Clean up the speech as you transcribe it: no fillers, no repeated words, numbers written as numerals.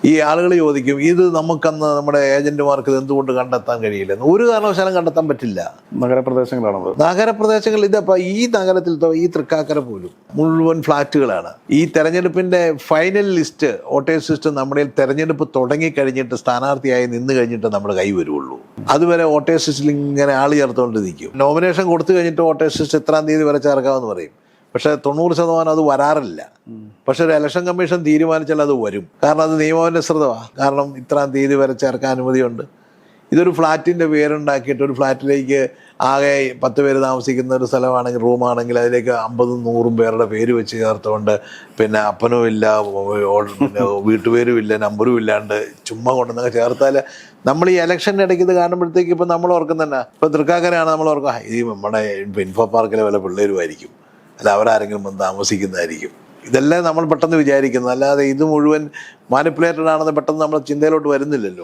ഈ ആളുകൾ ചോദിക്കും ഇത് നമുക്കന്ന് നമ്മുടെ ഏജന്റുമാർക്ക് ഇത് എന്തുകൊണ്ട് കണ്ടെത്താൻ കഴിയില്ലെന്ന്. ഒരു കാരണവശാലും കണ്ടെത്താൻ പറ്റില്ല. നഗരപ്രദേശങ്ങളാണത്. നഗരപ്രദേശങ്ങൾ ഇതിപ്പോൾ ഈ നഗരത്തിൽ ഈ തൃക്കാക്കര പോലും മുഴുവൻ ഫ്ലാറ്റുകളാണ്. ഈ തെരഞ്ഞെടുപ്പിൻ്റെ ഫൈനൽ ലിസ്റ്റ് വോട്ടേഴ്സ് ലിസ്റ്റ് നമ്മുടെ തെരഞ്ഞെടുപ്പ് തുടങ്ങിക്കഴിഞ്ഞിട്ട് സ്ഥാനാർത്ഥിയായി നിന്ന് കഴിഞ്ഞിട്ട് നമ്മുടെ കൈ വരുള്ളൂ. അതുവരെ വോട്ടേഴ്സ് ലിസ്റ്റിൽ ഇങ്ങനെ ആൾ ചേർത്തുകൊണ്ട് നിൽക്കും. നോമിനേഷൻ കൊടുത്തു കഴിഞ്ഞിട്ട് വോട്ടേഴ്സ് ലിസ്റ്റ് എത്രാം തീയതി വരെ ചേർക്കാമെന്ന് പറയും. പക്ഷേ 90% അത് വരാറില്ല. പക്ഷെ ഒരു ഇലക്ഷൻ കമ്മീഷൻ തീരുമാനിച്ചാൽ അത് വരും. കാരണം അത് നിയമാനുസൃതമാണ്. കാരണം ഇത്രാം തീയതി വരെ ചേർക്കാൻ അനുമതിയുണ്ട്. ഇതൊരു ഫ്ലാറ്റിൻ്റെ പേരുണ്ടാക്കിയിട്ട് ഒരു ഫ്ലാറ്റിലേക്ക് ആകെ 10 പേര് താമസിക്കുന്ന ഒരു സ്ഥലമാണെങ്കിൽ റൂമാണെങ്കിൽ അതിലേക്ക് 50-100 പേരുടെ പേര് വെച്ച് ചേർത്തുകൊണ്ട് പിന്നെ അപ്പനും ഇല്ല, പിന്നെ വീട്ടുപേരും ഇല്ല, നമ്പറും ഇല്ലാണ്ട് ചുമ്മാ കൊണ്ടുവന്നൊക്കെ ചേർത്താൽ നമ്മൾ ഈ ഇലക്ഷൻ്റെ ഇടയ്ക്ക് ഇത് കാണുമ്പോഴത്തേക്ക് ഇപ്പം നമ്മൾ ഓർക്കും തന്നെ. ഇപ്പം തൃക്കാക്കരയാണ് നമ്മൾ ഓർക്കുക ഈ നമ്മുടെ ഇൻഫോ പാർക്കിലെ വല്ല പിള്ളേരുമായിരിക്കും, അല്ല അവരാരെങ്കിലും വന്ന് താമസിക്കുന്നതായിരിക്കും. ഇതെല്ലാം നമ്മൾ പെട്ടെന്ന് വിചാരിക്കുന്നത്. അല്ലാതെ ഇത് മുഴുവൻ മാനിപ്പുലേറ്റഡ് ആണെന്ന് പെട്ടെന്ന് നമ്മുടെ ചിന്തയിലോട്ട് വരുന്നില്ലല്ലോ.